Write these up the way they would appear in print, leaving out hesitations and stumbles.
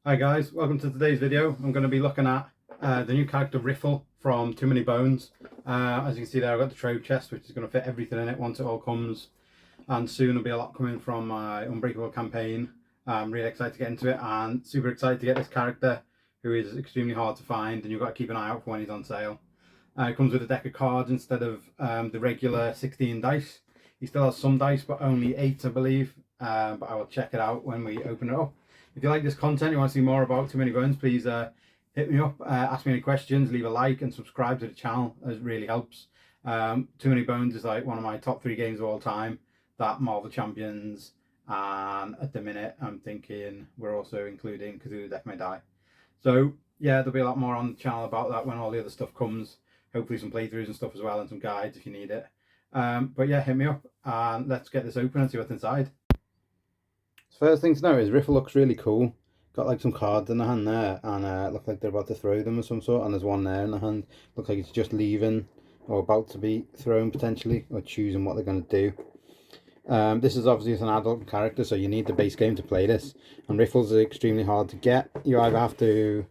Hi guys, welcome to today's video. I'm going to be looking at the new character Riffle from Too Many Bones. As you can see there, I've got the trove chest which is going to fit everything in it once it all comes, and soon there'll be a lot coming from my Unbreakable campaign. I'm really excited to get into it and super excited to get this character who is extremely hard to find, and you've got to keep an eye out for when he's on sale. It comes with a deck of cards instead of the regular 16 dice. He still has some dice but only 8 I believe, but I will check it out when we open it up. If you like this content, you want to see more about Too Many Bones, please hit me up, ask me any questions, leave a like and subscribe to the channel. It really helps. Too Many Bones is like one of my top 3 games of all time. That, Marvel Champions, and at the minute I'm thinking we're also including Cthulhu Death May Die. So yeah, there'll be a lot more on the channel about that when all the other stuff comes. Hopefully some playthroughs and stuff as well, and some guides if you need it. But yeah, hit me up and let's get this open and see what's inside. First thing to know is Riffle looks really cool. Got like some cards in the hand there, and look like they're about to throw them of some sort, and there's one there in the hand. Looks like it's just leaving or about to be thrown potentially, or choosing what they're going to do. This is obviously an adult character, so you need the base game to play this, and Riffles are extremely hard to get. You either have to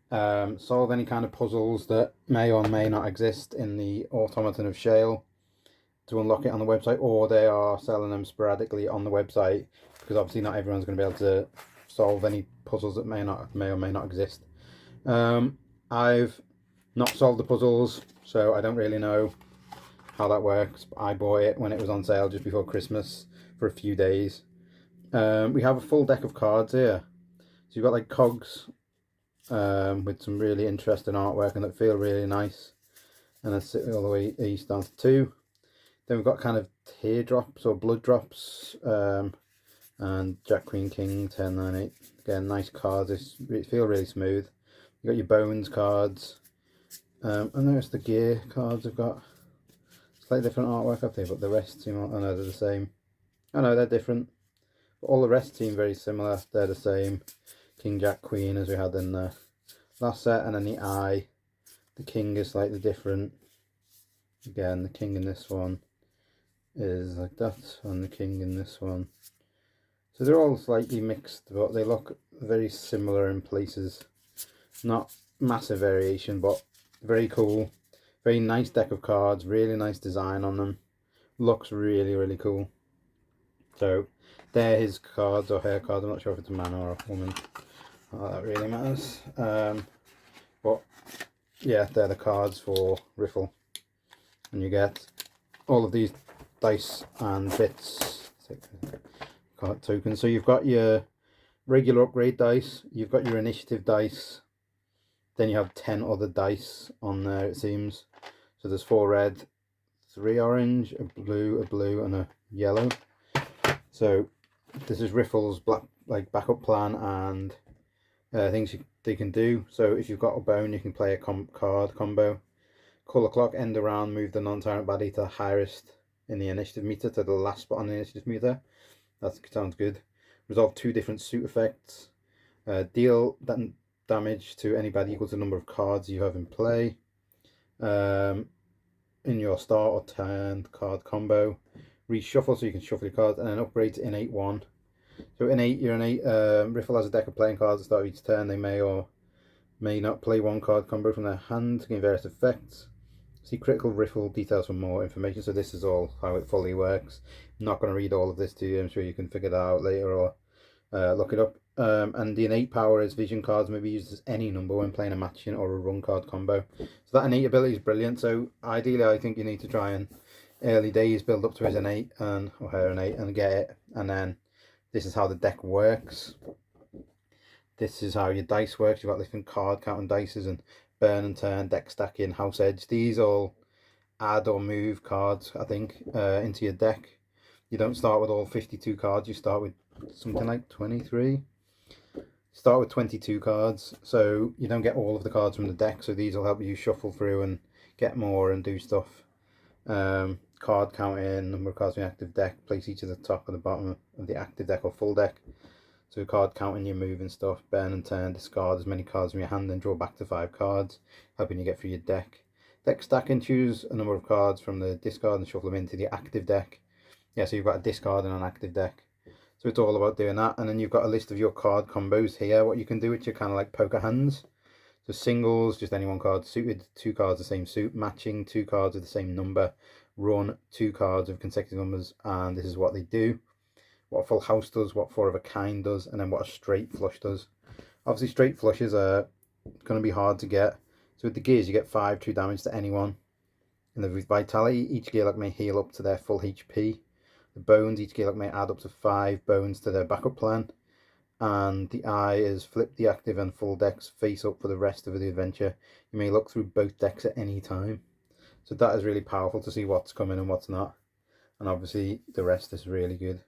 solve any kind of puzzles that may or may not exist in the Automaton of Shale to unlock it on the website, or they are selling them sporadically on the website, because obviously not everyone's going to be able to solve any puzzles that may or may not exist. I've not solved the puzzles, so I don't really know how that works. I bought it when it was on sale just before Christmas for a few days. We have a full deck of cards here. So you've got like cogs with some really interesting artwork and that feel really nice, and that's all the way east down to 2. Then we've got kind of teardrops or blood drops, and Jack, Queen, King, 10, 9, 8. Again, nice cards. They feel really smooth. You got your bones cards. I noticed the gear cards have got slightly different artwork up there, but the rest seem, oh no, they're the same. Oh no, they're different. But all the rest seem very similar. They're the same. King, Jack, Queen as we had in the last set, and then the eye. The king is slightly different. Again, the king in this one is like that, and the king in this one. So they're all slightly mixed, but they look very similar in places. Not massive variation, but very cool. Very nice deck of cards, really nice design on them. Looks really, really cool. So they're his cards, or her cards. I'm not sure if it's a man or a woman. Not that really matters. But yeah, they're the cards for Riffle. And you get all of these dice and bits, card tokens. So you've got your regular upgrade dice, you've got your initiative dice, then you have 10 other dice on there, it seems. So there's 4 red, 3 orange, a blue and a yellow. So this is Riffle's backup plan and things they can do. So if you've got a bone, you can play a card combo. Colour clock, end around, move the non-tyrant baddie to the highest in the initiative meter, to the last spot on the initiative meter. That sounds good. Resolve 2 different suit effects. Deal damage to any baddie equal to the number of cards you have in play. In your start or turn card combo. Reshuffle so you can shuffle your cards, and then upgrade to innate 1. So innate, you're innate. Riffle has a deck of playing cards at the start of each turn. They may or may not play 1 card combo from their hand to gain various effects. See critical Riffle details for more information. So this is all how it fully works. I'm not going to read all of this to you. I'm sure you can figure that out later or look it up. And the innate power is vision cards may be used as any number when playing a matching or a run card combo. So that innate ability is brilliant. So ideally I think you need to try and early days build up to his innate or her innate and get it. And then this is how the deck works. This is how your dice works. You've got different card counting dices and burn and turn, deck stacking, house edge. These all add or move cards, I think, into your deck. You don't start with all 52 cards. You start with something like 23. Start with 22 cards, so you don't get all of the cards from the deck. So these will help you shuffle through and get more and do stuff. Card counting, number of cards in the active deck. Place each at the top and the bottom of the active deck or full deck. So card counting, your move and stuff. Burn and turn, discard as many cards from your hand and draw back to 5 cards, helping you get through your deck. Deck stacking, choose a number of cards from the discard and shuffle them into the active deck. Yeah, so you've got a discard and an active deck. So it's all about doing that. And then you've got a list of your card combos here, what you can do with your kind of like poker hands. So singles, just any one card, suited, 2 cards the same suit, matching, 2 cards of the same number, run, 2 cards of consecutive numbers, and this is what they do. What a full house does, what 4 of a kind does, and then what a straight flush does. Obviously straight flushes are going to be hard to get. So with the gears you get 5 true damage to anyone. And the vitality, each gearlock may heal up to their full HP. The bones, each gearlock may add up to 5 bones to their backup plan. And the eye is flip the active and full decks face up for the rest of the adventure. You may look through both decks at any time. So that is really powerful to see what's coming and what's not. And obviously the rest is really good.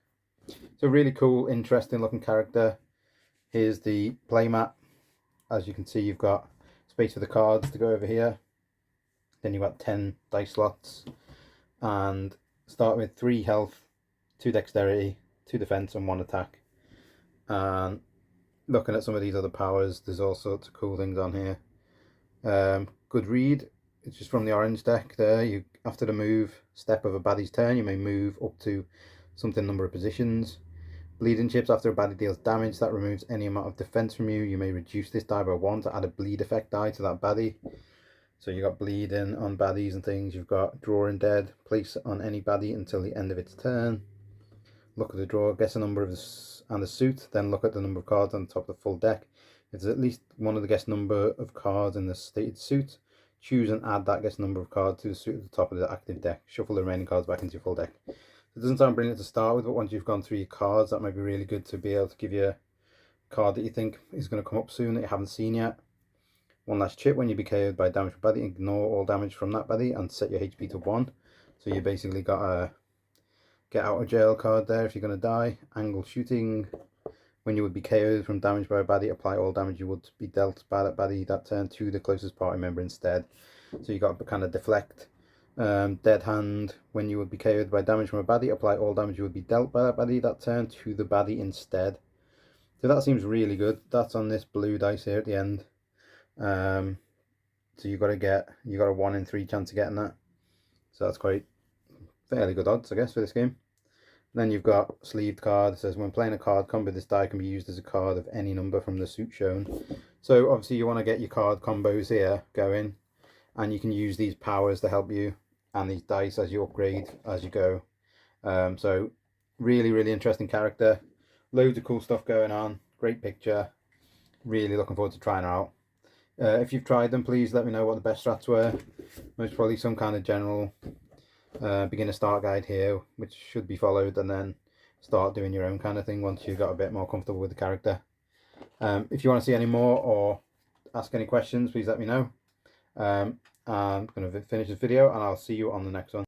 So really cool, interesting looking character. Here's the playmat. As you can see, you've got space for the cards to go over here. Then you've got 10 dice slots. And start with 3 health, 2 dexterity, 2 defense and 1 attack. And looking at some of these other powers, there's all sorts of cool things on here. Good read, it's just from the orange deck there. You, after the move step of a baddie's turn, you may move up to something number of positions. Bleeding chips, after a baddie deals damage that removes any amount of defense from you, you may reduce this die by 1 to add a bleed effect die to that baddie. So you got bleeding on baddies and things. You've got drawing dead, place on any baddie until the end of its turn. Look at the draw, guess the number of the suit, then look at the number of cards on the top of the full deck. If there's at least one of the guessed number of cards in the stated suit, choose and add that guessed number of cards to the suit at the top of the active deck. Shuffle the remaining cards back into your full deck. It doesn't sound brilliant to start with, but once you've gone through your cards, that might be really good to be able to give you a card that you think is going to come up soon that you haven't seen yet. One last chip, when you be KO'd by a damaged baddie, ignore all damage from that baddie and set your HP to 1. So you basically got a get out of jail card there if you're going to die. Angle shooting, when you would be KO'd from damage by a baddie, apply all damage you would be dealt by that baddie that turn to the closest party member instead. So you got to kind of deflect. Dead hand, when you would be KO'd by damage from a baddie, apply all damage you would be dealt by that baddie that turn to the baddie instead. So that seems really good. That's on this blue dice here at the end. So you got a 1 in 3 chance of getting that. So that's quite fairly good odds, I guess, for this game. Then you've got sleeved card. It says when playing a card combo, this die can be used as a card of any number from the suit shown. So obviously you want to get your card combos here going, and you can use these powers to help you and these dice as you upgrade as you go. So really interesting character, loads of cool stuff going on, great picture, really looking forward to trying her out. If you've tried them, please let me know what the best strats were. Most probably some kind of general beginner start guide here, which should be followed, and then start doing your own kind of thing once you got a bit more comfortable with the character. If you want to see any more or ask any questions, please let me know. I'm going to finish this video and I'll see you on the next one.